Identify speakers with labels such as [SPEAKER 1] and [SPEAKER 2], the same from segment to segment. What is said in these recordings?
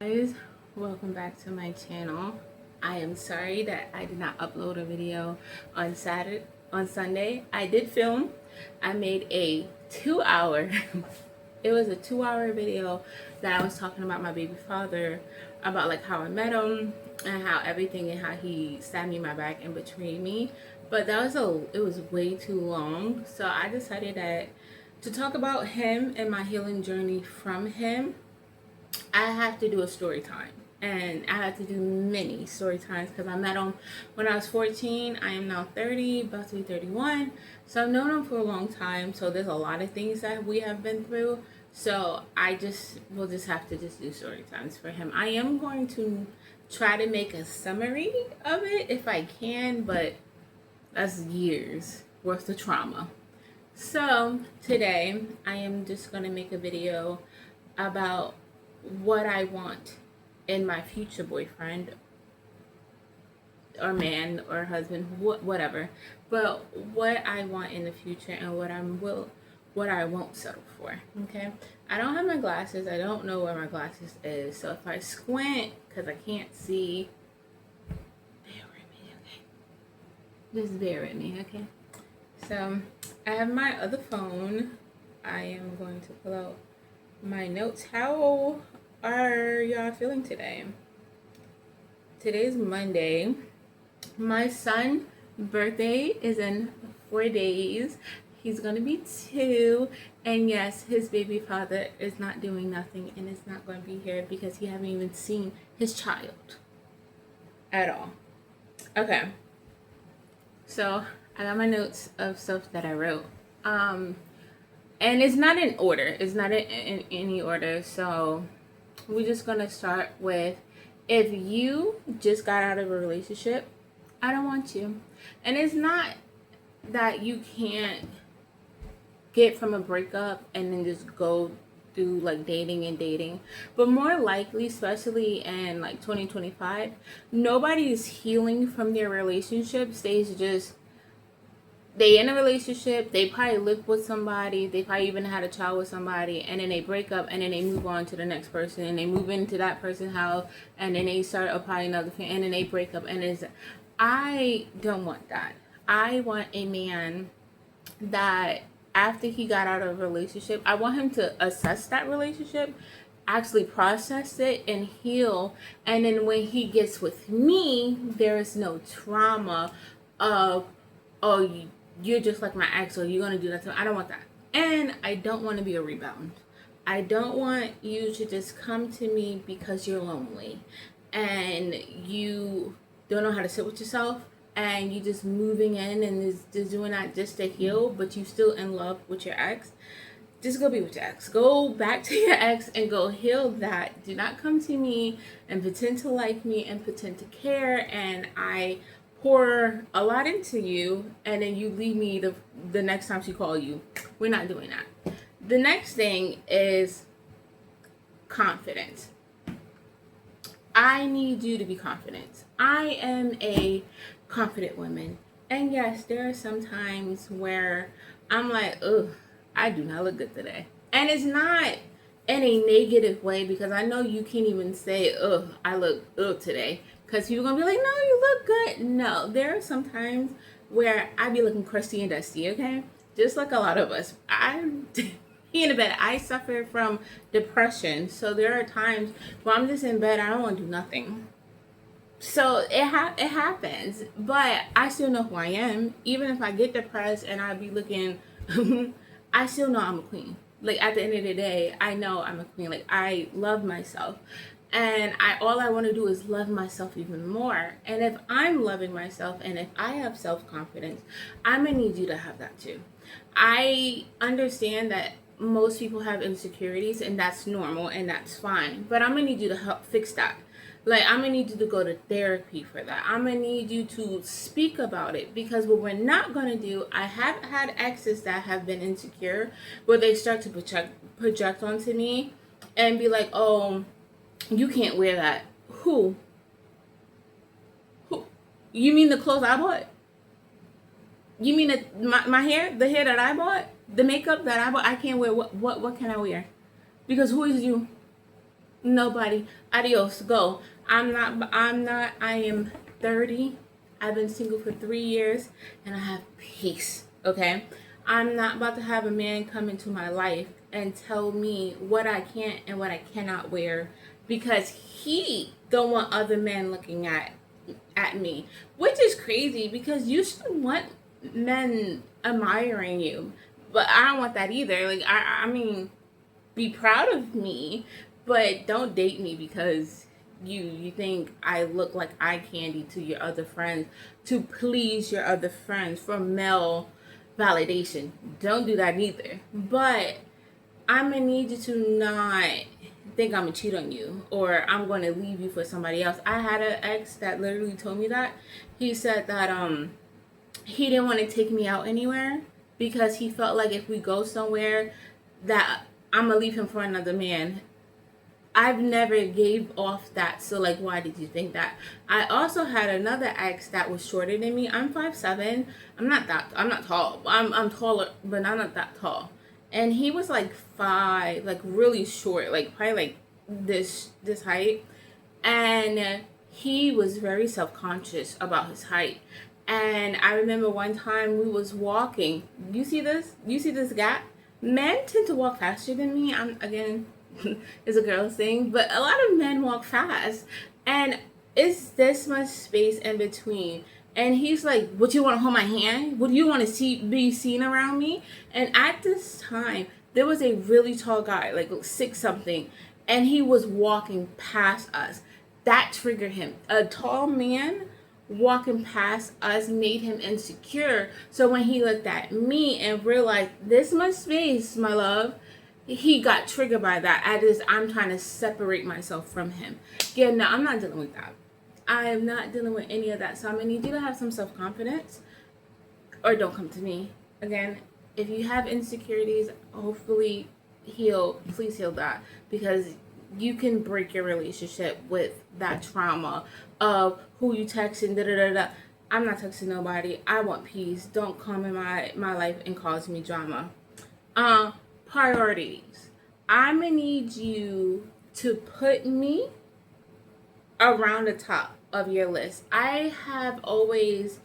[SPEAKER 1] Guys, welcome back to my channel. I am sorry that I did not upload a video on Sunday. I did film. I made a 2-hour it was a 2-hour video that I was talking about my baby father, about like how I met him and how everything and how he stabbed me in my back and betrayed me. But it was way too long, so I decided that to talk about him and my healing journey from him, I have to do a story time. And I had to do many story times because I met him when I was 14. I am now 30, about to be 31. So I've known him for a long time. So there's a lot of things that we have been through. So we'll just have to just do story times for him. I am going to try to make a summary of it if I can, but that's years worth of trauma. So today I am just going to make a video about what I want in my future boyfriend or man or husband, whatever, but what I want in the future and what I won't settle for. Okay, I don't have my glasses. I don't know where my glasses is, so if I squint because I can't see, bear with me, okay? Just bear with me, okay? So I have my other phone. I am going to pull out my notes. How are y'all feeling today? Today's Monday. My son's birthday is in 4 days. He's gonna be 2, and yes, his baby father is not doing nothing and is not going to be here because he haven't even seen his child at all. Okay, so I got my notes of stuff that I wrote. And it's not in order. It's not in any order. So we're just going to start with, if you just got out of a relationship, I don't want you. And it's not that you can't get from a breakup and then just go through like dating. But more likely, especially in like 2025, nobody is healing from their relationships. They in a relationship, they probably lived with somebody, they probably even had a child with somebody, and then they break up, and then they move on to the next person, and they move into that person's house, and then they start applying another thing, and then they break up, and I don't want that. I want a man that after he got out of a relationship, I want him to assess that relationship, actually process it and heal, and then when he gets with me, there is no trauma of, oh, you're just like my ex, or you're going to do that to me. I don't want that. And I don't want to be a rebound. I don't want you to just come to me because you're lonely and you don't know how to sit with yourself and you just moving in and just doing that just to heal, but you still in love with your ex. Just go be with your ex. Go back to your ex and go heal that. Do not come to me and pretend to like me and pretend to care, and I pour a lot into you and then you leave me the next time she calls you. We're not doing that. The next thing is confidence. I need you to be confident. I am a confident woman. And yes, there are some times where I'm like, ugh, I do not look good today. And it's not in a negative way, because I know you can't even say, ugh, I look ugh today. Because people are going to be like, no, you look good. No, there are some times where I be looking crusty and dusty, okay? Just like a lot of us. I'm in the bed. I suffer from depression. So there are times where I'm just in bed. I don't want to do nothing. So it happens. But I still know who I am. Even if I get depressed and I be looking, I still know I'm a queen. Like, at the end of the day, I know I'm a queen. Like, I love myself. And all I want to do is love myself even more. And if I'm loving myself and if I have self-confidence, I'm going to need you to have that too. I understand that most people have insecurities, and that's normal and that's fine. But I'm going to need you to help fix that. Like, I'm going to need you to go to therapy for that. I'm going to need you to speak about it, because what we're not going to do, I have had exes that have been insecure where they start to project onto me and be like, oh, you can't wear that. Who? You mean the clothes I bought? You mean my hair? The hair that I bought? The makeup that I bought? I can't wear. What can I wear? Because who is you? Nobody. Adios. Go. I am 30. I've been single for 3 years and I have peace. Okay? I'm not about to have a man come into my life and tell me what I can and what I cannot wear because he don't want other men looking at me, which is crazy because you should want men admiring you, but I don't want that either. Like I mean, be proud of me, but don't date me because you think I look like eye candy to your other friends to please your other friends for male validation. Don't do that either. But I'm gonna need you to not think I'm gonna cheat on you or I'm gonna leave you for somebody else. I had an ex that literally told me that. He said that he didn't want to take me out anywhere because he felt like if we go somewhere that I'm gonna leave him for another man. I've never gave off that, so like why did you think that? I also had another ex that was shorter than me. I'm 5'7". I'm not tall. I'm taller, but I'm not that tall. And he was like 5, like really short, like probably like this height. And he was very self-conscious about his height. And I remember one time we was walking. You see this? You see this gap? Men tend to walk faster than me. Again, it's a girl's thing, but a lot of men walk fast. And it's this much space in between. And he's like, "What, you want to hold my hand? What do you want to be seen around me?" And at this time, there was a really tall guy, like 6 something, and he was walking past us. That triggered him. A tall man walking past us made him insecure. So when he looked at me and realized this much space, my love, he got triggered by that. I'm trying to separate myself from him. Yeah, no, I'm not dealing with that. I am not dealing with any of that. So I'm gonna need you to have some self-confidence or don't come to me. Again, if you have insecurities, hopefully please heal that, because you can break your relationship with that trauma of who you texting, da-da-da-da. I'm not texting nobody. I want peace. Don't come in my life and cause me drama. Priorities. I'm gonna need you to put me around the top of your list. I have always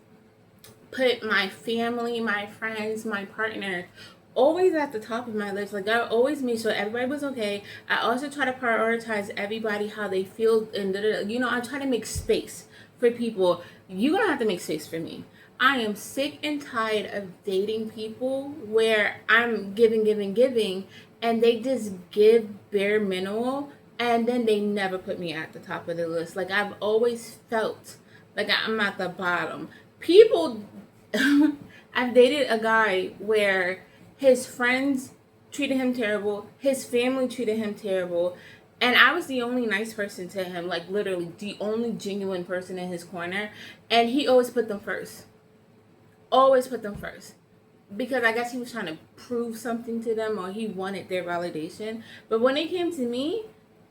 [SPEAKER 1] put my family, my friends, my partner always at the top of my list. Like I always made sure everybody was okay. I also try to prioritize everybody, how they feel, and I try to make space for people. You're gonna have to make space for me. I am sick and tired of dating people where I'm giving, and they just give bare minimal, and then they never put me at the top of the list. Like I've always felt like I'm at the bottom. People, I've dated a guy where his friends treated him terrible, his family treated him terrible, and I was the only nice person to him, like literally the only genuine person in his corner, and he always put them first. Always put them first. Because I guess he was trying to prove something to them, or he wanted their validation. But when it came to me,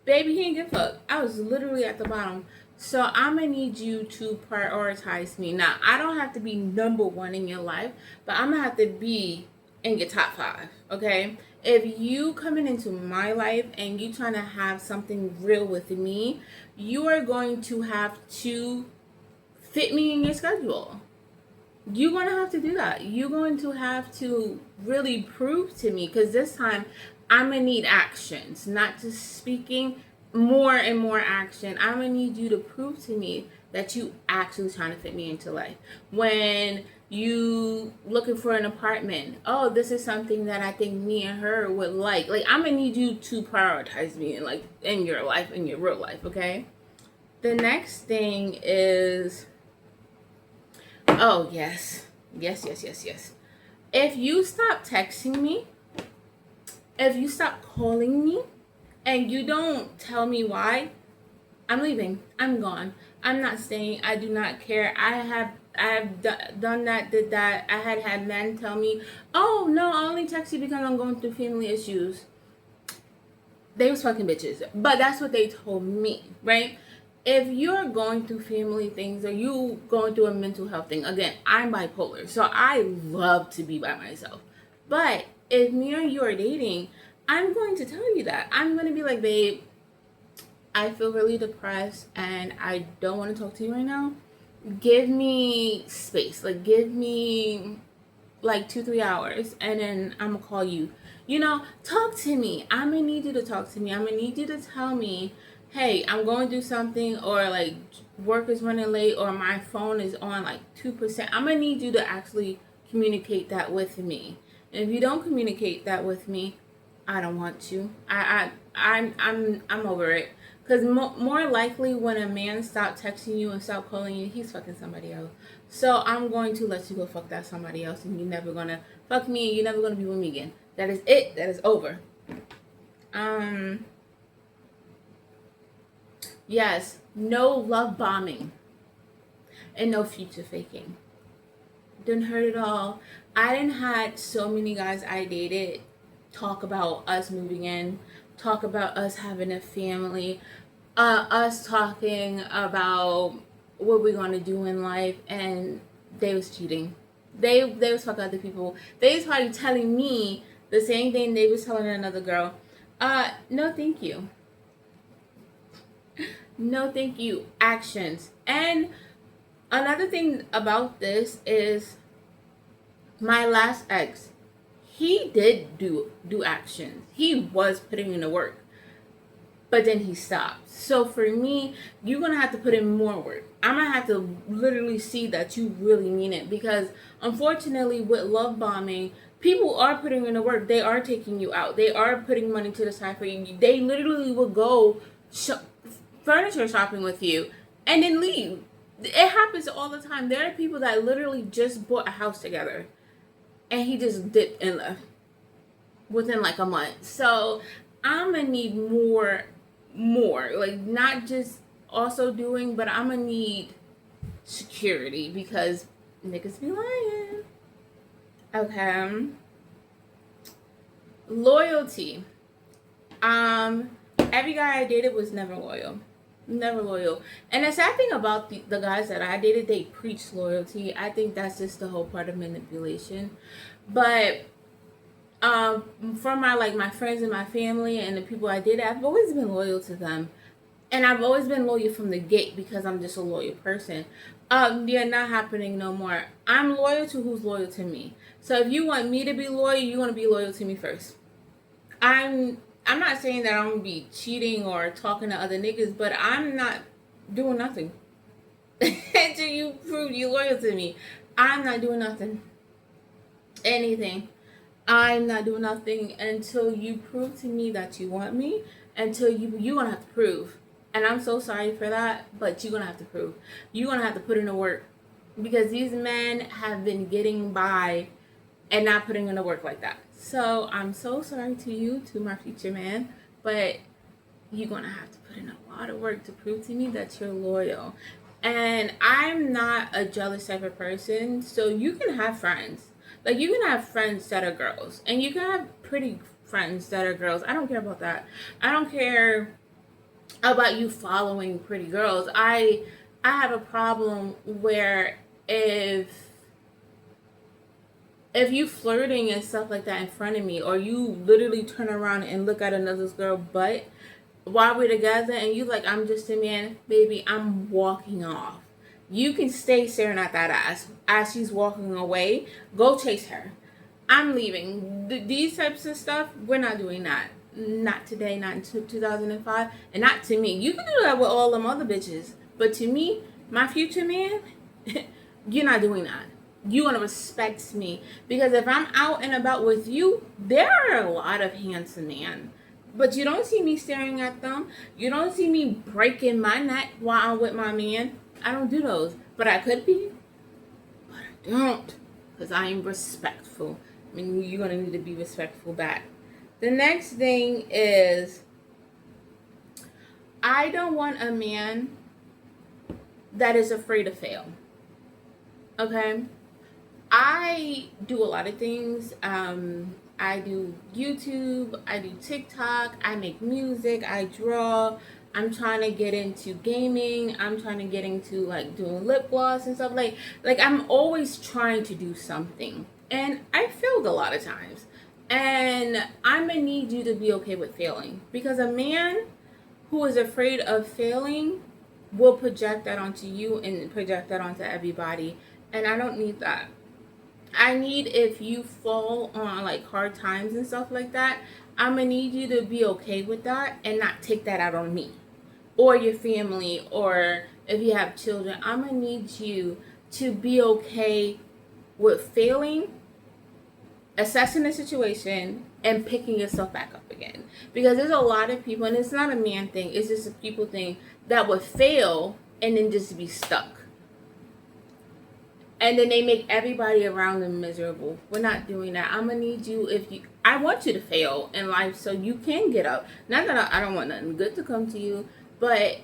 [SPEAKER 1] baby, he didn't give a fuck. I was literally at the bottom. So I'm going to need you to prioritize me. Now, I don't have to be number 1 in your life, but I'm going to have to be in your top 5, okay? If you coming into my life and you trying to have something real with me, you are going to have to fit me in your schedule. You're going to have to do that. You're going to have to really prove to me, because this time I'm going to need actions, not just speaking, more and more action. I'm going to need you to prove to me that you actually trying to fit me into life. When you looking for an apartment, oh, this is something that I think me and her would like. Like, I'm going to need you to prioritize me in your life, in your real life, okay? The next thing is, oh, yes. If you stop texting me, if you stop calling me, and you don't tell me why, I'm leaving. I'm gone. I'm not staying. I do not care. I have done that, did that. I had men tell me, "Oh, no, I only text you because I'm going through family issues." They was fucking bitches. But that's what they told me, right? If you're going through family things, or you going through a mental health thing, again, I'm bipolar, so I love to be by myself. But if me or you are dating, I'm going to tell you that. I'm going to be like, babe, I feel really depressed and I don't want to talk to you right now. Give me space. Like, give me like 2-3 hours and then I'm gonna call you. You know, talk to me. I'm gonna need you to talk to me. I'm gonna need you to tell me, hey, I'm going to do something, or like work is running late, or my phone is on like 2%. I'm gonna need you to actually communicate that with me. And if you don't communicate that with me, I don't want to. I'm over it. Because more likely, when a man stops texting you and stop calling you, he's fucking somebody else. So I'm going to let you go fuck that somebody else, and you're never gonna fuck me. You're never gonna be with me again. That is it. That is over. Yes, no love bombing and no future faking. Didn't hurt at all. I didn't had so many guys I dated talk about us moving in, talk about us having a family, us talking about what we're gonna do in life, and they was cheating. They was fucking other people. They was probably telling me the same thing they was telling another girl. No thank you. No thank you. Actions. And another thing about this is my last ex, he did do actions. He was putting in the work. But then he stopped. So for me, you're going to have to put in more work. I'm going to have to literally see that you really mean it. Because unfortunately, with love bombing, people are putting in the work. They are taking you out. They are putting money to the side for you. They literally will go furniture shopping with you and then leave. It happens all the time. There are people that literally just bought a house together and he just dipped and left within like a month. So I'm gonna need more, like not just also doing, but I'm gonna need security because niggas be lying. Okay. Loyalty. Every guy I dated was never loyal. Never loyal. And the sad thing about the guys that I dated, they preach loyalty. I think that's just the whole part of manipulation. But from my friends and my family and the people I dated, I've always been loyal to them. And I've always been loyal from the gate because I'm just a loyal person. They're not happening no more. I'm loyal to who's loyal to me. So if you want me to be loyal, you want to be loyal to me first. I'm not saying that I'm going to be cheating or talking to other niggas, but I'm not doing nothing until you prove you're loyal to me. I'm not doing nothing. Anything. I'm not doing nothing until you prove to me that you want me. Until you're going to have to prove. And I'm so sorry for that, but you're going to have to prove. You're going to have to put in the work. Because these men have been getting by and not putting in the work like that. So I'm so sorry to you, to my future man, but you're going to have to put in a lot of work to prove to me that you're loyal. And I'm not a jealous type of person, so you can have friends. Like, you can have friends that are girls, and you can have pretty friends that are girls. I don't care about that. I don't care about you following pretty girls. I have a problem where if you flirting and stuff like that in front of me, or you literally turn around and look at another girl's butt while we're together and you like, I'm just a man, baby, I'm walking off. You can stay staring at that ass as she's walking away. Go chase her. I'm leaving. These types of stuff, we're not doing that. Not today, not in 2005, and not to me. You can do that with all them other bitches, but to me, my future man, you're not doing that. You want to respect me, because if I'm out and about with you, there are a lot of handsome men, but you don't see me staring at them. You don't see me breaking my neck while I'm with my man. I don't do those, but I could be, but I don't, because I am respectful. I mean, you're going to need to be respectful back. The next thing is, I don't want a man that is afraid to fail. Okay? I do a lot of things. I do YouTube, I do TikTok, I make music, I draw. I'm trying to get into gaming. I'm trying to get into like doing lip gloss and stuff. Like I'm always trying to do something. And I failed a lot of times. And I'm gonna need you to be okay with failing. Because a man who is afraid of failing will project that onto you and project that onto everybody. And I don't need that. I need, if you fall on like hard times and stuff like that, I'm gonna need you to be okay with that and not take that out on me or your family, or if you have children. I'm gonna need you to be okay with failing, assessing the situation, and picking yourself back up again. Because there's a lot of people, and it's not a man thing, it's just a people thing, that would fail and then just be stuck. And then they make everybody around them miserable. We're not doing that. I'm gonna need you, I want you to fail in life so you can get up. Not that I don't want nothing good to come to you, but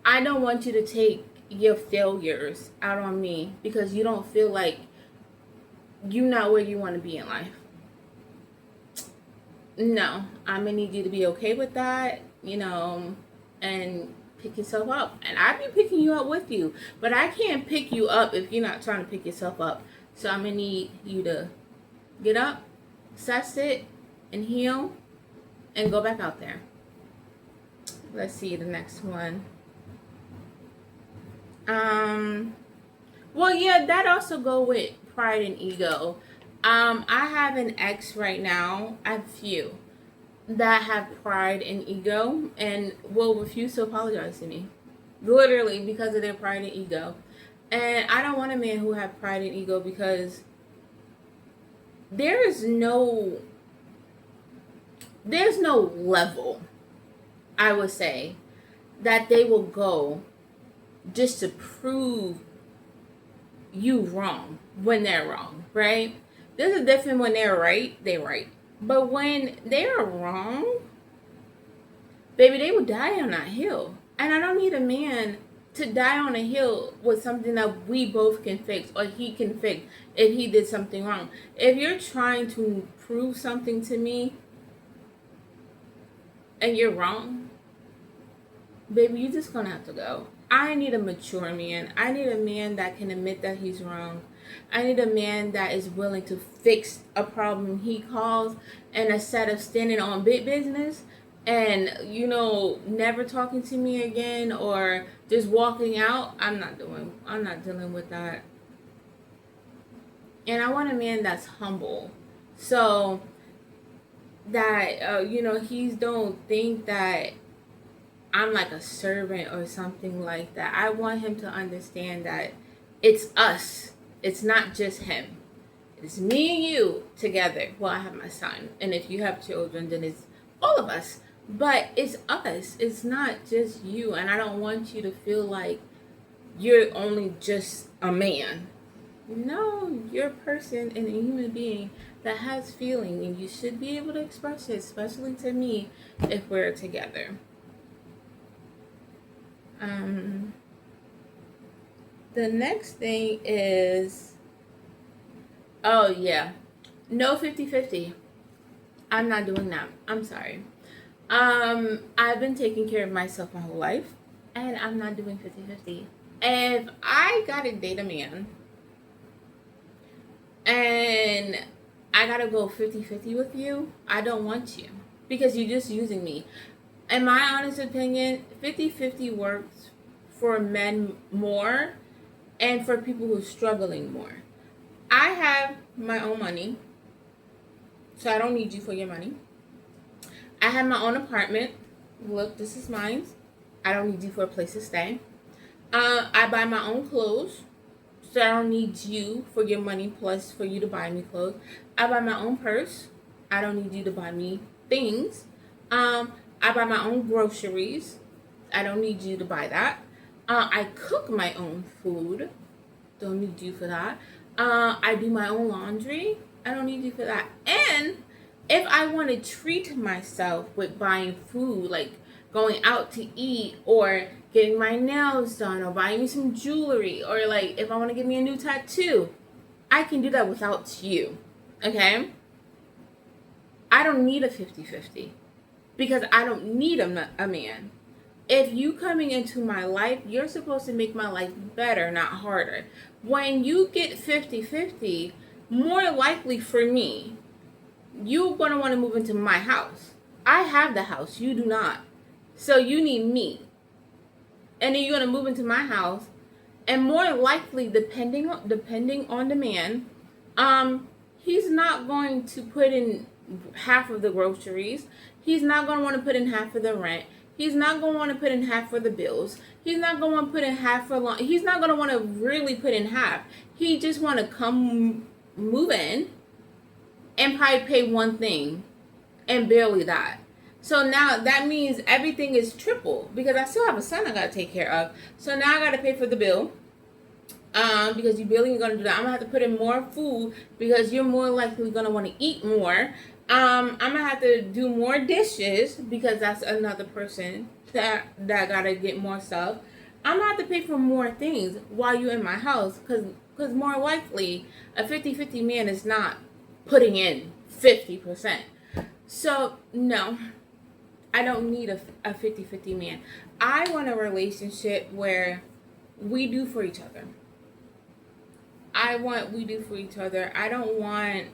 [SPEAKER 1] I don't want you to take your failures out on me because you don't feel like you're not where you want to be in life. No, I'm gonna need you to be okay with that, and pick yourself up. And I be picking you up with you, but I can't pick you up if you're not trying to pick yourself up. So I'm gonna need you to get up, assess it, and heal, and go back out there. Let's see the next one. Well, yeah, that also go with pride and ego. I have an ex right now. I have a few that have pride and ego and will refuse to apologize to me. Literally because of their pride and ego. And I don't want a man who have pride and ego, because there's no level, I would say, that they will go just to prove you wrong when they're wrong, right? There's a difference when they're right, they're right. But when they're wrong, baby, they will die on that hill. And I don't need a man to die on a hill with something that we both can fix, or he can fix if he did something wrong. If you're trying to prove something to me and you're wrong, baby, you're just gonna have to go. I need a mature man. I need a man that can admit that he's wrong. I need a man that is willing to fix a problem he calls, and instead of standing on big business and, never talking to me again or just walking out, I'm not dealing with that. And I want a man that's humble. So that, he don't think that I'm like a servant or something like that. I want him to understand that it's us. It's not just him. It's me and you together. Well, I have my son. And if you have children, then it's all of us. But it's us. It's not just you. And I don't want you to feel like you're only just a man. No, you're a person and a human being that has feeling. And you should be able to express it, especially to me, if we're together. The next thing is, oh yeah, no 50-50. I'm not doing that. I'm sorry. I've been taking care of myself my whole life, and I'm not doing 50-50. If I gotta date a man and I gotta go 50-50 with you, I don't want you, because you're just using me. In my honest opinion, 50-50 works for men more and for people who are struggling more. I have my own money, so I don't need you for your money. I have my own apartment. Look, this is mine. I don't need you for a place to stay. I buy my own clothes, so I don't need you for your money plus for you to buy me clothes. I buy my own purse. I don't need you to buy me things. I buy my own groceries. I don't need you to buy that. I cook my own food. Don't need you for that. I do my own laundry. I don't need you for that. And if I want to treat myself with buying food, like going out to eat or getting my nails done or buying me some jewelry, or like if I want to get me a new tattoo, I can do that without you. Okay? I don't need a 50-50 because I don't need a man. If you coming into my life, you're supposed to make my life better, not harder. When you get 50-50, more likely for me, you're going to want to move into my house. I have the house. You do not. So you need me. And then you're going to move into my house. And more likely, depending on the man, he's not going to put in half of the groceries. He's not going to want to put in half of the rent. He's not going to want to put in half for the bills. He's not going to want to put in half for long. He's not going to want to really put in half. He just want to come move in and probably pay one thing and barely that. So now that means everything is triple because I still have a son I got to take care of. So now I got to pay for the bill. Because you barely going to do that. I'm going to have to put in more food because you're more likely going to want to eat more. I'm going to have to do more dishes because that's another person that got to get more stuff. I'm going to have to pay for more things while you're in my house because more likely a 50-50 man is not putting in 50%. So, no, I don't need a 50-50 man. I want a relationship where we do for each other. We do for each other. I don't want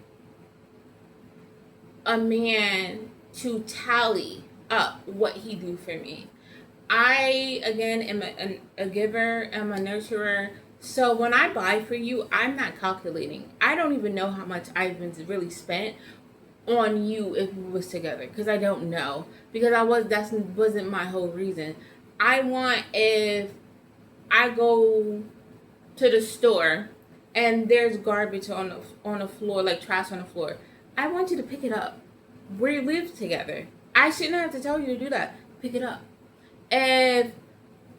[SPEAKER 1] a man to tally up what he do for me. I, again, am a giver, I'm a nurturer. So when I buy for you, I'm not calculating. I don't even know how much I've been really spent on you if we was together because I don't know because that wasn't my whole reason. I want if I go to the store and there's garbage on the floor, like trash on the floor, I want you to pick it up. We live together. I shouldn't have to tell you to do that. Pick it up. If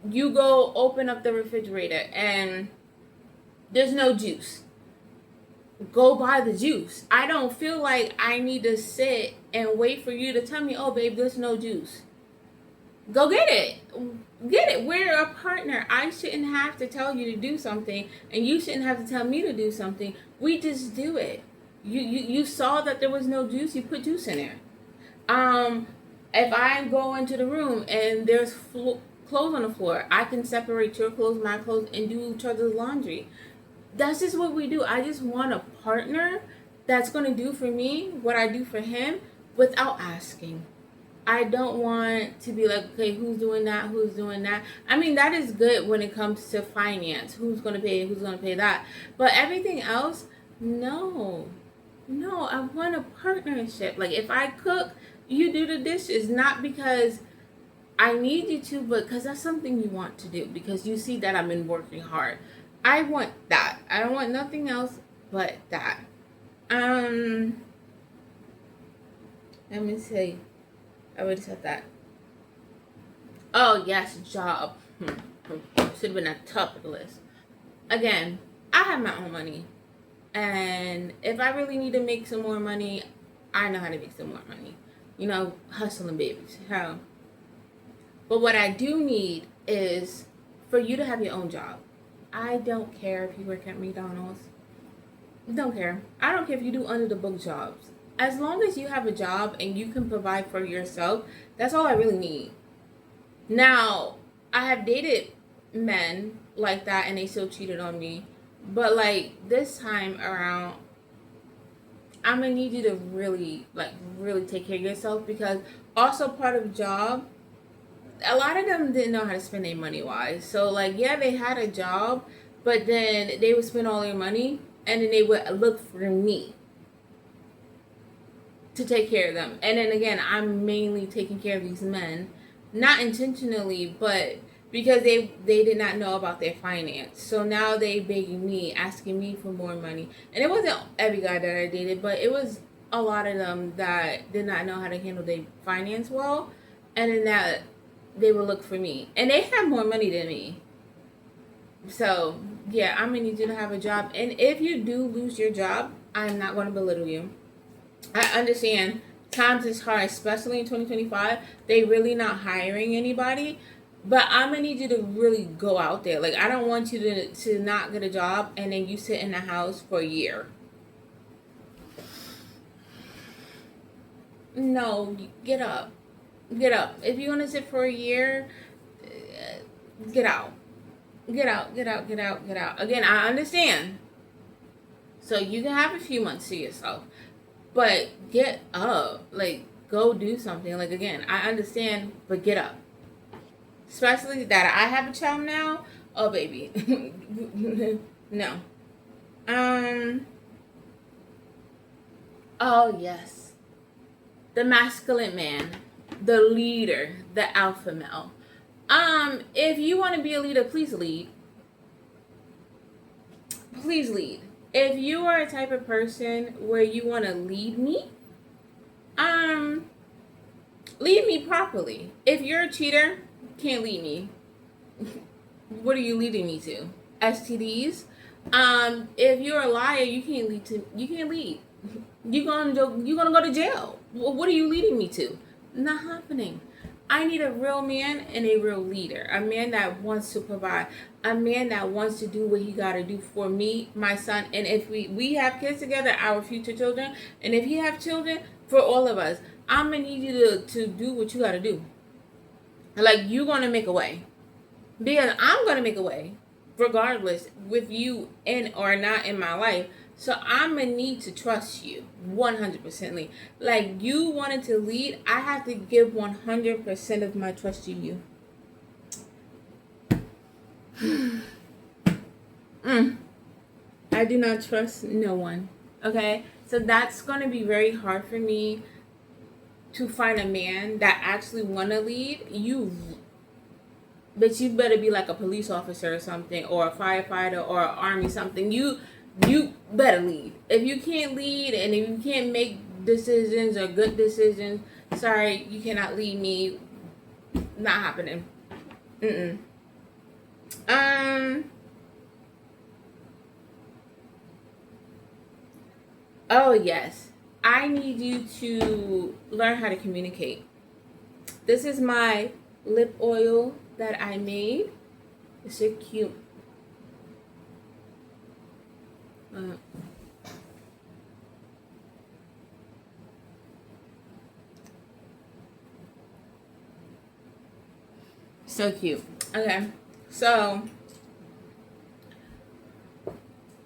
[SPEAKER 1] you go open up the refrigerator and there's no juice, go buy the juice. I don't feel like I need to sit and wait for you to tell me, oh, babe, there's no juice. Go get it. Get it. We're a partner. I shouldn't have to tell you to do something, and you shouldn't have to tell me to do something. We just do it. You saw that there was no juice. You put juice in there. If I go into the room and there's clothes on the floor, I can separate your clothes, my clothes, and do each other's laundry. That's just what we do. I just want a partner that's going to do for me what I do for him without asking. I don't want to be like, okay, who's doing that? Who's doing that? I mean, that is good when it comes to finance. Who's going to pay? Who's going to pay that? But everything else, no, I want a partnership. Like if I cook, you do the dishes, not because I need you to, but because that's something you want to do because you see that I've been working hard. I want that. I don't want nothing else but that. Let me see. I already said that. Oh, yes, job. Should have been at the top of the list. Again, I have my own money. And if I really need to make some more money, I know how to make some more money. You know, hustling babies. How? But what I do need is for you to have your own job. I don't care if you work at McDonald's. Don't care. I don't care if you do under the book jobs. As long as you have a job and you can provide for yourself, that's all I really need. Now, I have dated men like that and they still cheated on me. But like this time around, I'm going to need you to really take care of yourself because also part of the job, a lot of them didn't know how to spend their money wise. So like, yeah, they had a job, but then they would spend all their money and then they would look for me to take care of them. And then again, I'm mainly taking care of these men, not intentionally, but because they did not know about their finance. So now they begging me, asking me for more money. And it wasn't every guy that I dated, but it was a lot of them that did not know how to handle their finance well. And then that they would look for me. And they have more money than me. So, yeah, I'm going to need you to have a job. And if you do lose your job, I'm not going to belittle you. I understand times is hard, especially in 2025. They really not hiring anybody. But I'm going to need you to really go out there. Like, I don't want you to not get a job and then you sit in the house for a year. No, get up. Get up. If you want to sit for a year, get out. Get out. Again, I understand. So you can have a few months to yourself. But get up. Like, go do something. Like, again, I understand, but get up. especially that I have a child now. Oh, baby. No. Oh, yes. The masculine man, the leader, the alpha male. If you want to be a leader, please lead. Please lead. If you are a type of person where you want to lead me, lead me properly. If you're a cheater, can't lead me. What are you leading me to? STDs? If you're a liar, you can't lead. You're gonna go to jail. What are you leading me to? Not happening. I need a real man and a real leader. A man that wants to provide. A man that wants to do what he gotta do for me, my son, and if we have kids together, our future children, and if he have children, for all of us. I'm gonna need you to do what you gotta do. Like, you're gonna make a way. Because I'm gonna make a way, regardless, with you in or not in my life. So I'm gonna need to trust you 100%. Like, you wanted to lead, I have to give 100% of my trust to you. I do not trust no one. Okay? So that's gonna be very hard for me to find a man that actually wanna lead. But you better be like a police officer or something, or a firefighter, or an army something. You better lead. If you can't lead, and if you can't make decisions or good decisions, sorry, you cannot lead me. Not happening. Oh yes, I need you to learn how to communicate. This is my lip oil that I made. It's so cute. So cute. Okay, so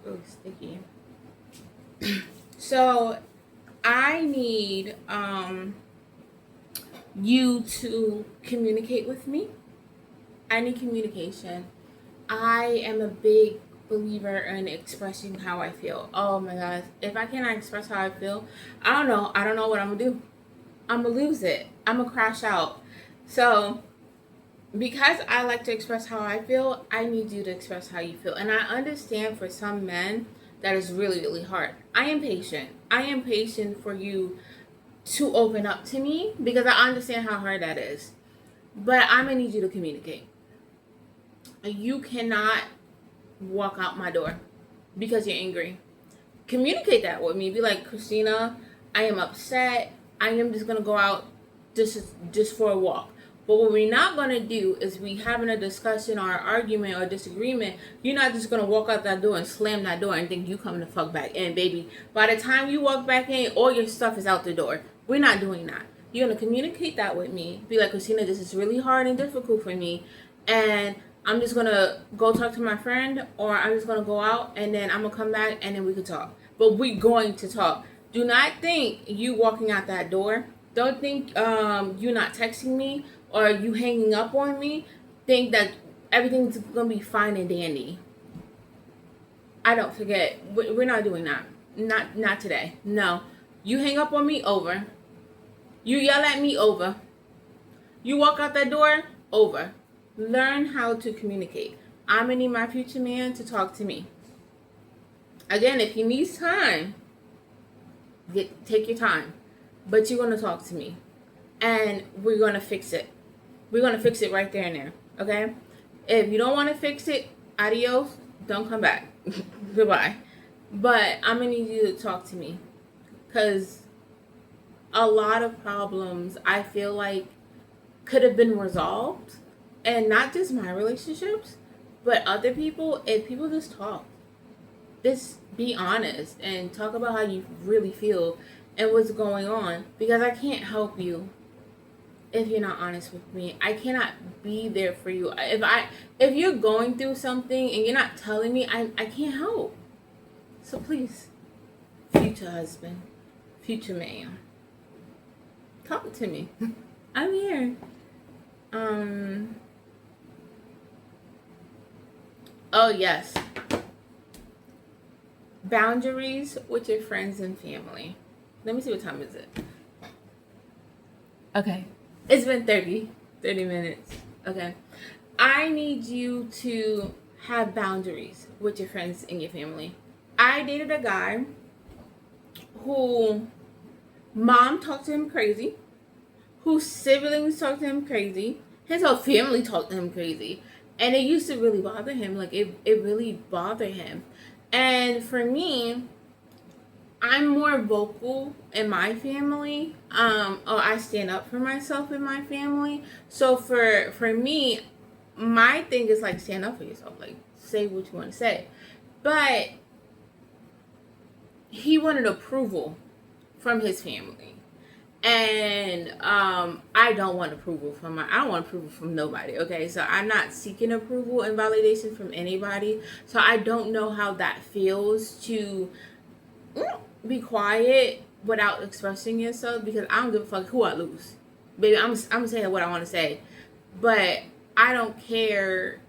[SPEAKER 1] oh, sticky. So I need you to communicate with me. I need communication. I am a big believer in expressing how I feel. Oh my gosh. If I cannot express how I feel, I don't know what I'm gonna do. I'm gonna lose it. I'm gonna crash out. So because I like to express how I feel, I need you to express how you feel. And I understand for some men that is really, really hard. I am patient. I am patient for you to open up to me because I understand how hard that is. But I'm gonna need you to communicate. You cannot walk out my door because you're angry. Communicate that with me. Be like, Christina, I am upset. I am just gonna go out just for a walk. But what we're not gonna do is we having a discussion or an argument or disagreement. You're not just gonna walk out that door and slam that door and think you coming to fuck back in, baby. By the time you walk back in, all your stuff is out the door. We're not doing that. You're gonna communicate that with me. Be like, Christina, this is really hard and difficult for me, and I'm just gonna go talk to my friend, or I'm just gonna go out and then I'm gonna come back and then we can talk. But we're going to talk. Do not think you walking out that door. Don't think you not texting me or you hanging up on me. Think that everything's gonna be fine and dandy. I don't forget. We're not doing that. Not today. No. You hang up on me, over. You yell at me, over. You walk out that door, over. Learn how to communicate. I'm gonna need my future man to talk to me. Again, if he needs time, take your time. But you're gonna talk to me. And we're gonna fix it. We're gonna fix it right there and there. Okay? If you don't wanna fix it, adios, don't come back. Goodbye. But I'm gonna need you to talk to me. Because a lot of problems I feel like could have been resolved. And not just my relationships, but other people, if people just talk. Just be honest and talk about how you really feel and what's going on. Because I can't help you if you're not honest with me. I cannot be there for you. If you're going through something and you're not telling me, I can't help. So please, future husband, future man, talk to me. I'm here. Oh, yes. Boundaries with your friends and family. Let me see, what time is it? Okay. It's been 30 minutes. Okay. I need you to have boundaries with your friends and your family. I dated a guy who mom talked to him crazy, whose siblings talked to him crazy, his whole family talked to him crazy. And it used to really bother him. Like, it really bothered him. And for me, I'm more vocal in my family. I stand up for myself in my family. So for me, my thing is like, stand up for yourself. Like, say what you want to say. But he wanted approval from his family. And I don't want approval I don't want approval from nobody, okay? So I'm not seeking approval and validation from anybody. So I don't know how that feels to be quiet without expressing yourself, because I don't give a fuck who I lose. Baby, I'm saying what I want to say. But I don't care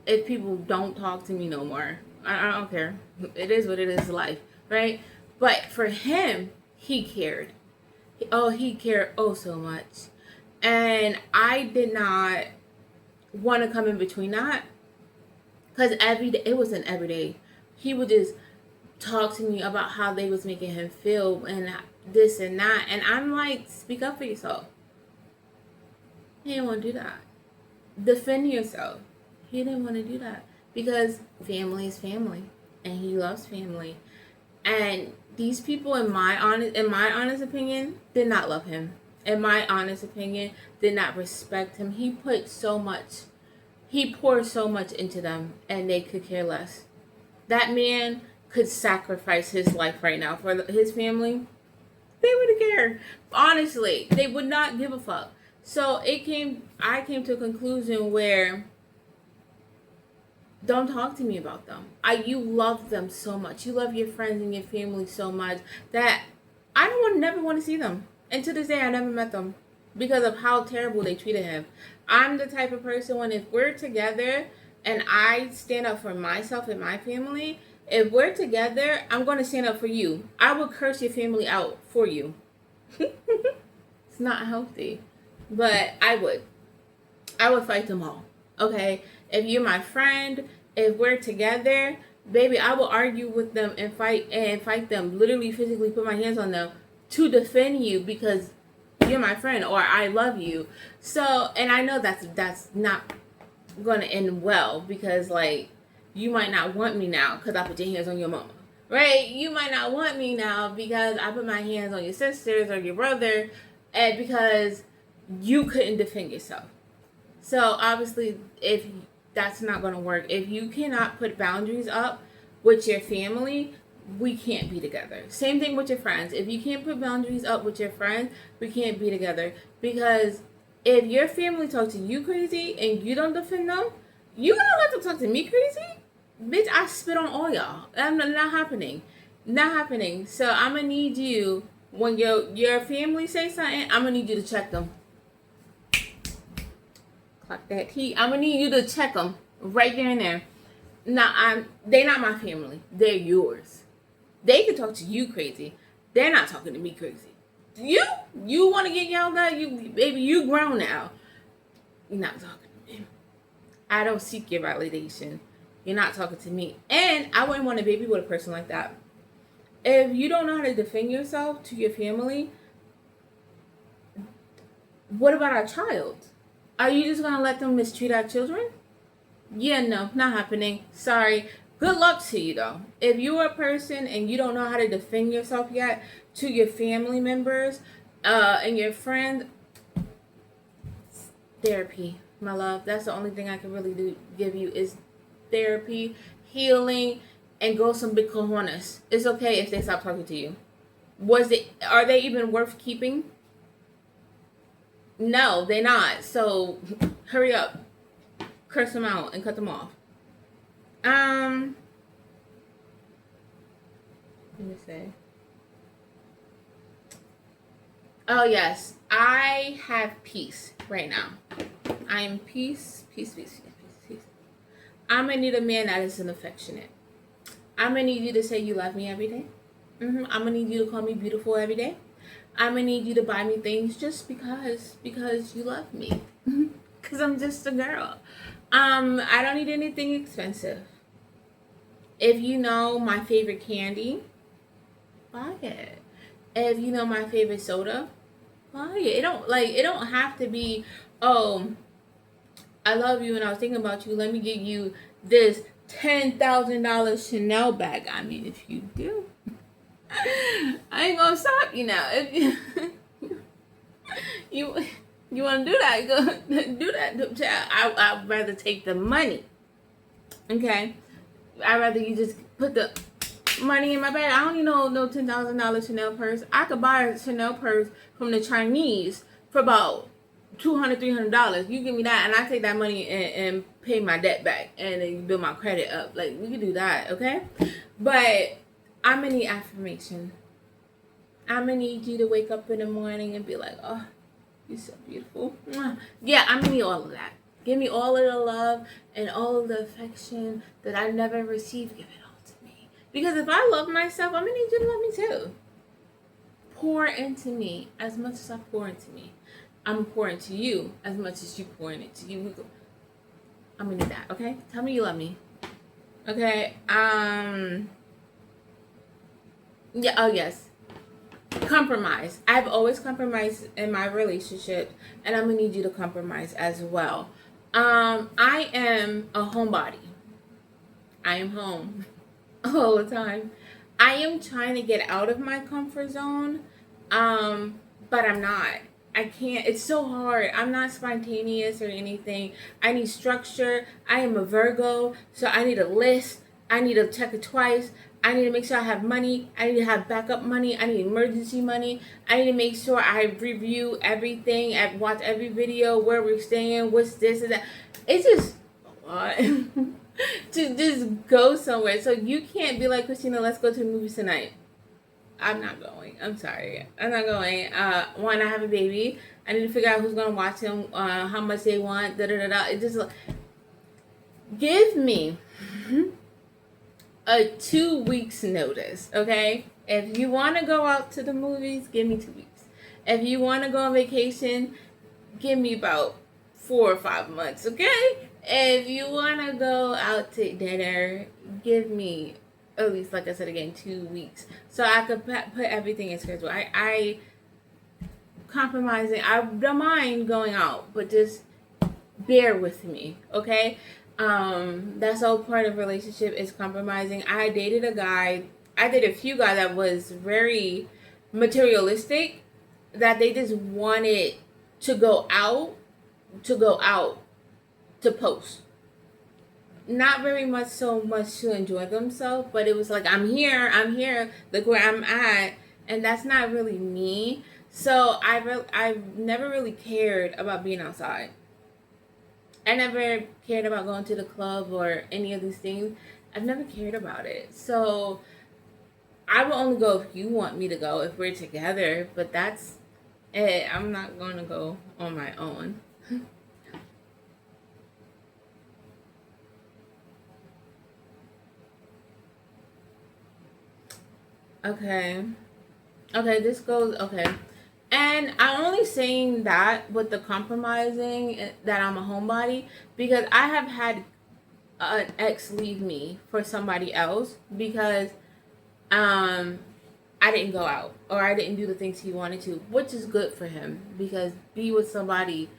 [SPEAKER 1] if people don't talk to me no more. I don't care. It is what it is, life, right? But for him, he cared. He cared so much. And I did not want to come in between that. Because every day, it wasn't every day. He would just talk to me about how they was making him feel and this and that. And I'm like, speak up for yourself. He didn't want to do that. Defend yourself. He didn't want to do that. Because family is family. And he loves family. And these people, in my honest opinion, did not love him. In my honest opinion, did not respect him. He poured so much into them, and they could care less. That man could sacrifice his life right now for his family. They wouldn't care. Honestly, they would not give a fuck. So I came to a conclusion where, don't talk to me about them. You love them so much. You love your friends and your family so much that I never want to see them. And to this day, I never met them because of how terrible they treated him. I'm the type of person, when if we're together and I stand up for myself and my family, if we're together, I'm going to stand up for you. I will curse your family out for you. It's not healthy. But I would fight them all. Okay? If you're my friend, if we're together, baby, I will argue with them and fight them. Literally, physically put my hands on them to defend you because you're my friend or I love you. So, and I know that's not going to end well, because like, you might not want me now because I put your hands on your mama. Right? You might not want me now because I put my hands on your sisters or your brother, and because you couldn't defend yourself. So obviously, if that's not going to work, if you cannot put boundaries up with your family, we can't be together. Same thing with your friends. If you can't put boundaries up with your friends, we can't be together. Because if your family talks to you crazy and you don't defend them, you gonna let them talk to me crazy? Bitch, I spit on all y'all. That's not happening. Not happening. So I'm gonna need you, when your family say something, I'm gonna need you to check them. Clock that T. I'm gonna need you to check them right there and there. Now, they're not my family. They're yours. They can talk to you crazy. They're not talking to me crazy. You want to get yelled at? Baby, you grown now. You're not talking to me. I don't seek your validation. You're not talking to me. And I wouldn't want a baby with a person like that. If you don't know how to defend yourself to your family, what about our child? Are you just going to let them mistreat our children? Yeah, no, not happening. Sorry. Good luck to you, though. If you're a person and you don't know how to defend yourself yet to your family members and your friends, therapy, my love. That's the only thing I can really give you is therapy, healing, and go some big cojones. It's okay if they stop talking to you. Are they even worth keeping? No, they're not. So hurry up. Curse them out and cut them off. Let me see. Oh yes, I have peace right now. I am peace. I'm gonna need a man that is an affectionate. I'm gonna need you to say you love me every day. I'm gonna need you to call me beautiful every day. I'm gonna need you to buy me things just because you love me. Cause I'm just a girl. I don't need anything expensive. If you know my favorite candy, buy it. If you know my favorite soda, buy it. It don't have to be, oh, I love you and I was thinking about you. Let me give you this $10,000 Chanel bag. I mean, if you do, I ain't gonna stop you now. If you want to do that, go do that. I'd rather take the money. Okay, I'd rather you just put the money in my bag. I don't need no $10,000 Chanel purse. I could buy a Chanel purse from the Chinese for about $200-$300. You give me that, and I take that money and pay my debt back, and then you build my credit up. Like, we can do that, okay? But I'm gonna need affirmation. I'm gonna need you to wake up in the morning and be like, oh, you're so beautiful. Yeah, I'm gonna need all of that. Give me all of the love and all of the affection that I never received. Give it all to me. Because if I love myself, I'm gonna need you to love me too. Pour into me as much as I pour into me. I'm gonna pour into you as much as you pour into you. I'm gonna need that, okay? Tell me you love me. Okay, yeah, oh yes. Compromise. I've always compromised in my relationship, and I'm gonna need you to compromise as well. I am a homebody. I am home all the time. I am trying to get out of my comfort zone, but I'm not. I can't. It's so hard. I'm not spontaneous or anything. I need structure. I am a Virgo, so I need a list. I need to check it twice. I need to make sure I have money. I need to have backup money. I need emergency money. I need to make sure I review everything. I watch every video, where we're staying, what's this and that. It's just a lot to just go somewhere. So you can't be like, Christina, let's go to the movies tonight. I'm not going. I'm sorry. I'm not going. One, I have a baby. I need to figure out who's going to watch him, how much they want, da-da-da-da. It just, give me a 2 weeks notice, okay? If you want to go out to the movies, give me 2 weeks. If you want to go on vacation, give me about 4 or 5 months, okay? If you want to go out to dinner, give me at least, like I said again, 2 weeks, so I could put everything in schedule. I compromising. I don't mind going out, but just bear with me, okay? That's all part of relationship is compromising. I dated a few guys that was very materialistic, that they just wanted to go out to post. Not very much so much to enjoy themselves, but it was like, I'm here, look where I'm at, and that's not really me. So I've never really cared about being outside. I never cared about going to the club or any of these things. I've never cared about it. So I will only go if you want me to go, if we're together, but that's it. I'm not going to go on my own. Okay, this goes, okay. And I'm only saying that with the compromising, that I'm a homebody, because I have had an ex leave me for somebody else because I didn't go out or I didn't do the things he wanted to, which is good for him, because be with somebody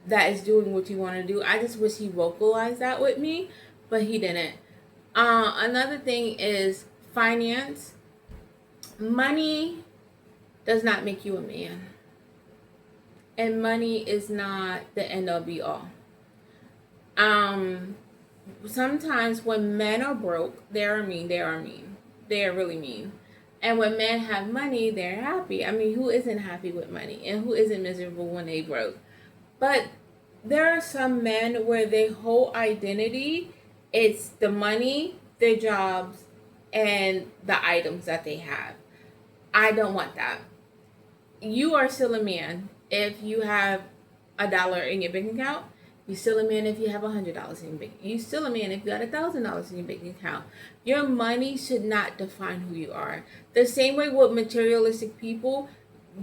[SPEAKER 1] that is doing what you want to do. I just wish he vocalized that with me, but he didn't. Another thing is finance. Money does not make you a man. And money is not the end all be all. Sometimes when men are broke, they are mean. They are really mean. And when men have money, they're happy. I mean, who isn't happy with money? And who isn't miserable when they broke? But there are some men where their whole identity is the money, their jobs, and the items that they have. I don't want that. You are still a man if you have $1 in your bank account, You're still a man if you have $100 in your bank. You're still a man if you got $1,000 in your bank account. Your money should not define who you are. The same way with materialistic people,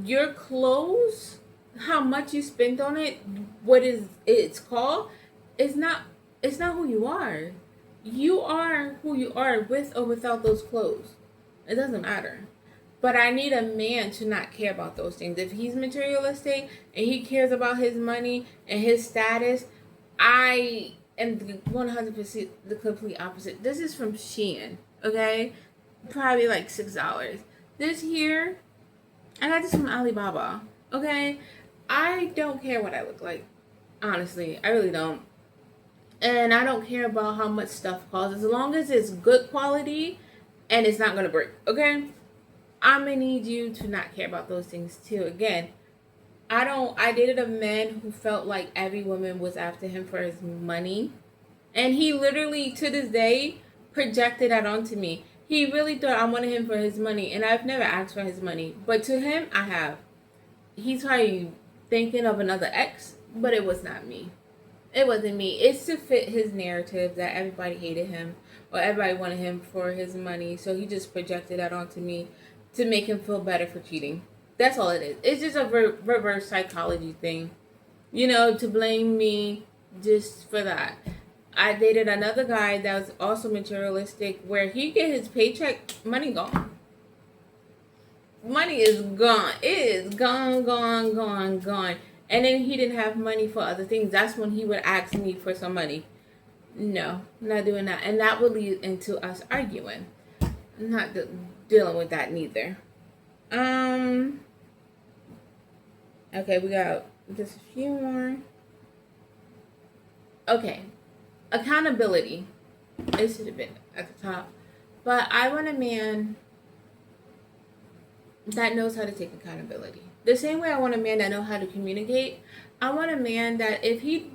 [SPEAKER 1] your clothes, how much you spend on it, what is it's called, it's not who you are. You are who you are with or without those clothes. It doesn't matter. But I need a man to not care about those things. If he's materialistic and he cares about his money and his status, I am 100% the complete opposite. This is from Shein, okay? Probably like $6. This here, I got this from Alibaba, okay? I don't care what I look like. Honestly, I really don't. And I don't care about how much stuff costs. As long as it's good quality and it's not going to break, okay? I'm going to need you to not care about those things too. Again, I dated a man who felt like every woman was after him for his money. And he literally, to this day, projected that onto me. He really thought I wanted him for his money. And I've never asked for his money. But to him, I have. He's probably thinking of another ex, but it was not me. It wasn't me. It's to fit his narrative that everybody hated him or everybody wanted him for his money. So he just projected that onto me to make him feel better for cheating. That's all it is. It's just a reverse psychology thing. You know, to blame me just for that. I dated another guy that was also materialistic where he get his paycheck, money gone. Money is gone. It is gone, gone, gone, gone. And then he didn't have money for other things. That's when he would ask me for some money. No, not doing that. And that would lead into us arguing. Not dealing with that neither. Okay, we got just a few more. Okay. Accountability. It should have been at the top. But I want a man that knows how to take accountability. The same way I want a man that knows how to communicate. I want a man that if he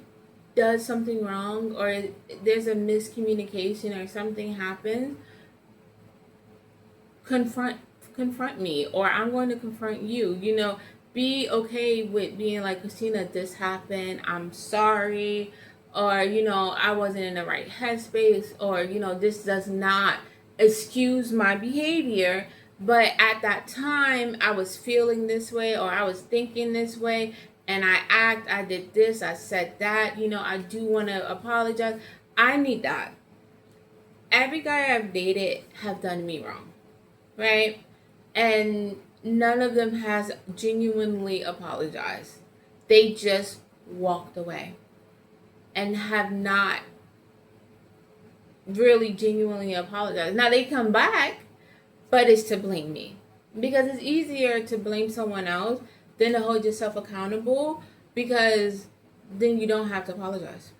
[SPEAKER 1] does something wrong or there's a miscommunication or something happens, confront me, or I'm going to confront you. You know, be okay with being like, Christina, this happened, I'm sorry, or, you know, I wasn't in the right headspace, or, you know, this does not excuse my behavior, but at that time I was feeling this way, or I was thinking this way, and I did this, I said that, you know, I do want to apologize. I need that. Every guy I've dated have done me wrong, right? And none of them has genuinely apologized. They just walked away and have not really genuinely apologized. Now they come back, but it's to blame me. Because it's easier to blame someone else than to hold yourself accountable, because then you don't have to apologize.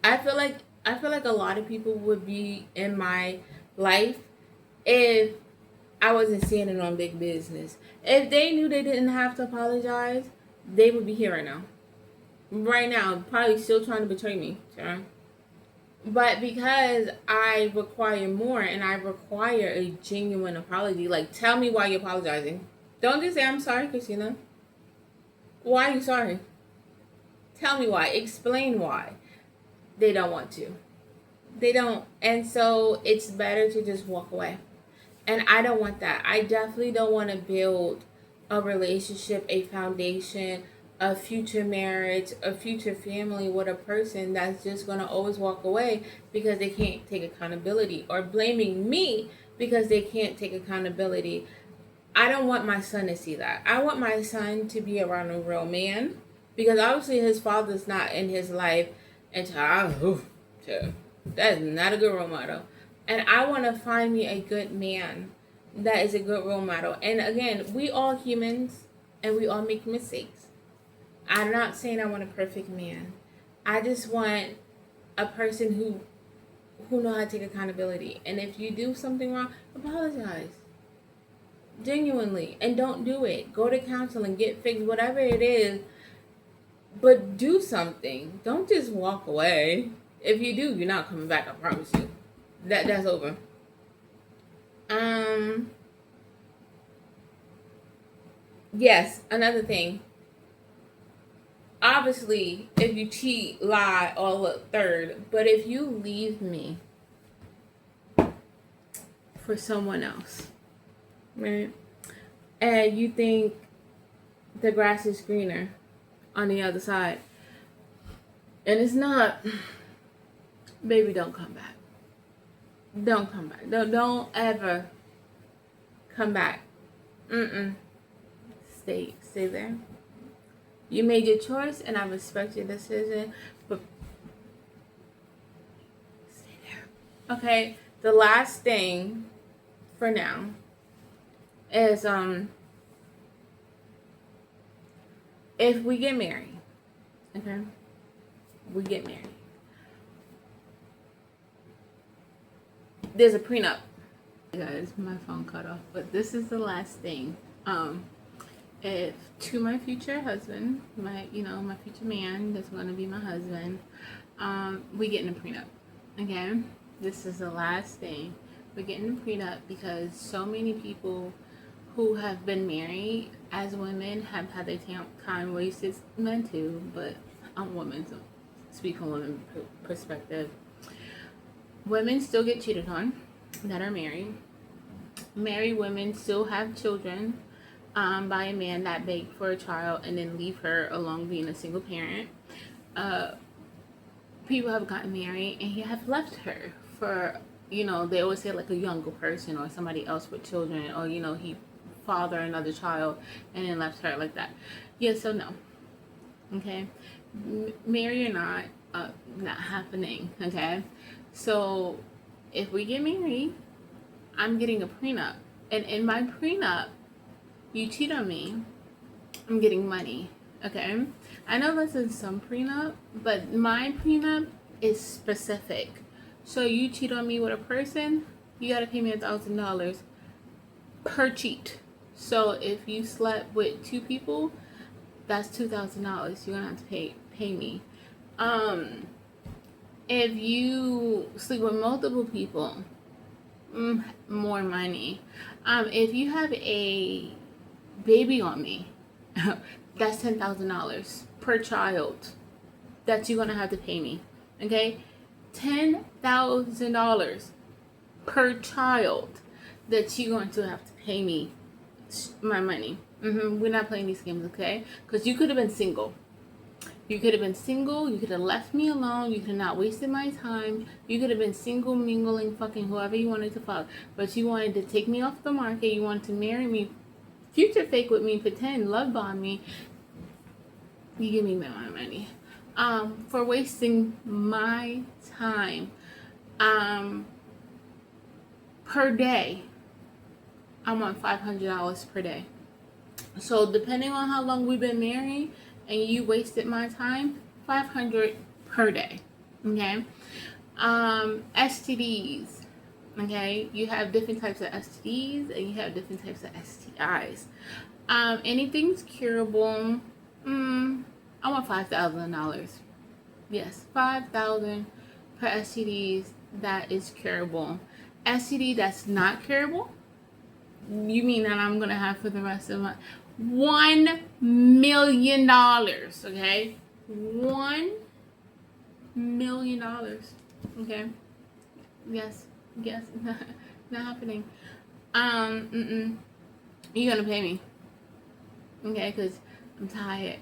[SPEAKER 1] I feel like a lot of people would be in my life if I wasn't standing on big business. If they knew they didn't have to apologize, they would be here right now. Right now, probably still trying to betray me, sure. But because I require more and I require a genuine apology, like, tell me why you're apologizing. Don't just say, I'm sorry, Christina. Why are you sorry? Tell me why. Explain why. They don't want to. They don't. And so it's better to just walk away. And I don't want that. I definitely don't want to build a relationship, a foundation, a future marriage, a future family with a person that's just going to always walk away because they can't take accountability, or blaming me because they can't take accountability. I don't want my son to see that. I want my son to be around a real man, because obviously his father's not in his life, and that is not a good role model. And I want to find me a good man that is a good role model. And again, we all humans and we all make mistakes. I'm not saying I want a perfect man. I just want a person who know how to take accountability. And if you do something wrong, apologize. Genuinely. And don't do it. Go to counseling, get fixed, whatever it is. But do something. Don't just walk away. If you do, you're not coming back, I promise you. That's over. Yes, another thing. Obviously, if you cheat, lie, or look third. But if you leave me for someone else, right? And you think the grass is greener on the other side, and it's not, baby, don't come back. Don't come back. Don't ever come back. Stay there. You made your choice, and I respect your decision, but stay there. Okay. The last thing for now is if we get married, okay, we get married. There's a prenup. Guys, my phone cut off, but this is the last thing. If to my future husband, my future man that's gonna be my husband, we getting a prenup. Okay, this is the last thing. We're getting a prenup because so many people who have been married as women have had their time wasted. Men too, but I'm women, so speak from women's perspective. Women still get cheated on that are married. Married women still have children by a man that begged for a child and then leave her along being a single parent. People have gotten married and he have left her for, they always say like a younger person or somebody else with children, or he father another child and then left her like that. Yeah, so no. Okay, marry or not happening. Okay, so if we get married, I'm getting a prenup, and in my prenup, you cheat on me, I'm getting money. Okay, I know this is some prenup, but my prenup is specific. So you cheat on me with a person, you gotta pay me $1,000 per cheat. So if you slept with 2 people, that's $2,000 you're gonna have to pay me. If you sleep with multiple people, more money. If you have a baby on me, that's $10,000 per child that you're gonna have to pay me. Okay, $10,000 per child that you're going to have to pay me my money. We're not playing these games, okay? Because you could have been single. You could have left me alone. You could have not wasted my time. You could have been single, mingling, fucking whoever you wanted to fuck. But you wanted to take me off the market. You wanted to marry me, future fake with me, pretend, love bomb me. You give me my money. For wasting my time. Per day, I'm on $500 per day. So depending on how long we've been married and you wasted my time, $500 per day. Okay. STDs. Okay, you have different types of STDs and you have different types of STIs. Anything's curable. I want $5,000. Yes, $5,000 per STDs that is curable. STD that's not curable, you mean that I'm gonna have for the rest of my $1 million, okay? $1 million, okay? Yes, not happening. You're gonna pay me, okay? Because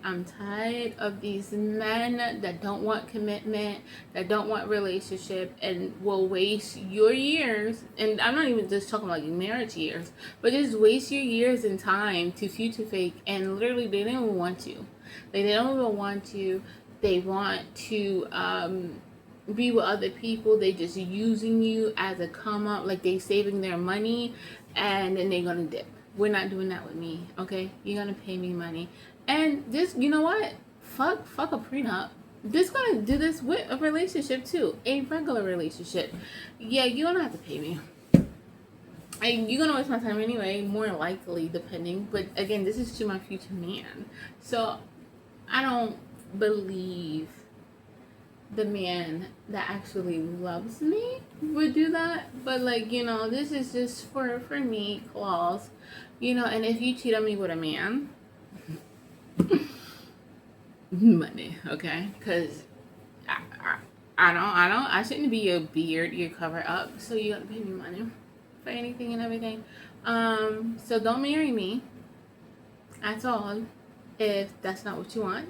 [SPEAKER 1] I'm tired of these men that don't want commitment, that don't want relationship, and will waste your years. And I'm not even just talking about your marriage years, but just waste your years and time to future fake. And literally, they don't even want you. They don't even want you. They want to be with other people. They just using you as a come up, like they saving their money, and then they're gonna dip. We're not doing that with me, okay? You're gonna pay me money. And just, you know what? Fuck a prenup. Just gonna do this with a relationship too. A regular relationship. Yeah, you're gonna have to pay me. And you're gonna waste my time anyway, more likely, depending. But again, this is to my future man. So I don't believe the man that actually loves me would do that. But like, this is just for me, clause. And if you cheat on me with a man, money, okay? Because I shouldn't be your beard, your cover up. So you gotta pay me money for anything and everything. So don't marry me at all if that's not what you want.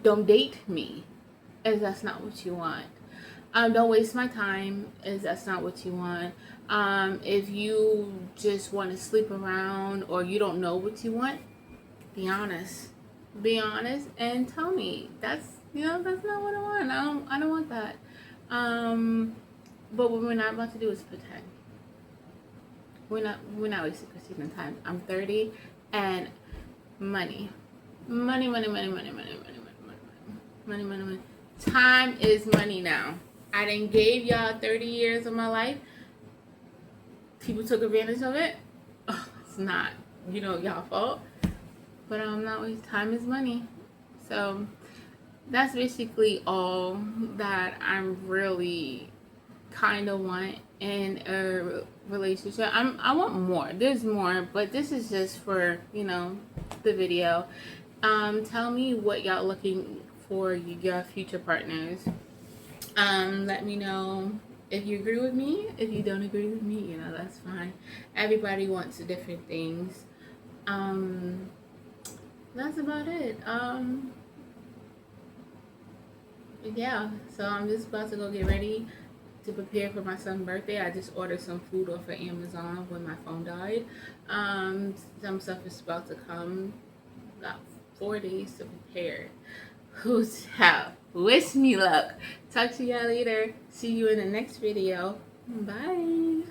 [SPEAKER 1] Don't date me if that's not what you want. Don't waste my time if that's not what you want. If you just want to sleep around or you don't know what you want, be honest. Be honest and tell me that's that's not what I want. I don't want that. But what we're not about to do is pretend. We're not wasting Christina's time. I'm 30 and money. Money, money, money, money, money, money, money, money, money, money, money. Time is money now. I done gave y'all 30 years of my life. People took advantage of it. Oh, it's not, y'all fault. But not waste. Time is money. So that's basically all that I'm really kind of want in a relationship. I want more. There's more, but this is just for the video. Tell me what y'all looking for your future partners. Let me know if you agree with me. If you don't agree with me, that's fine. Everybody wants different things. That's about it. Yeah, so I'm just about to go get ready to prepare for my son's birthday. I just ordered some food off of Amazon when my phone died. Some stuff is about to come. Got 4 days to prepare. Who's out? Wish me luck. Talk to y'all later. See you in the next video. Bye.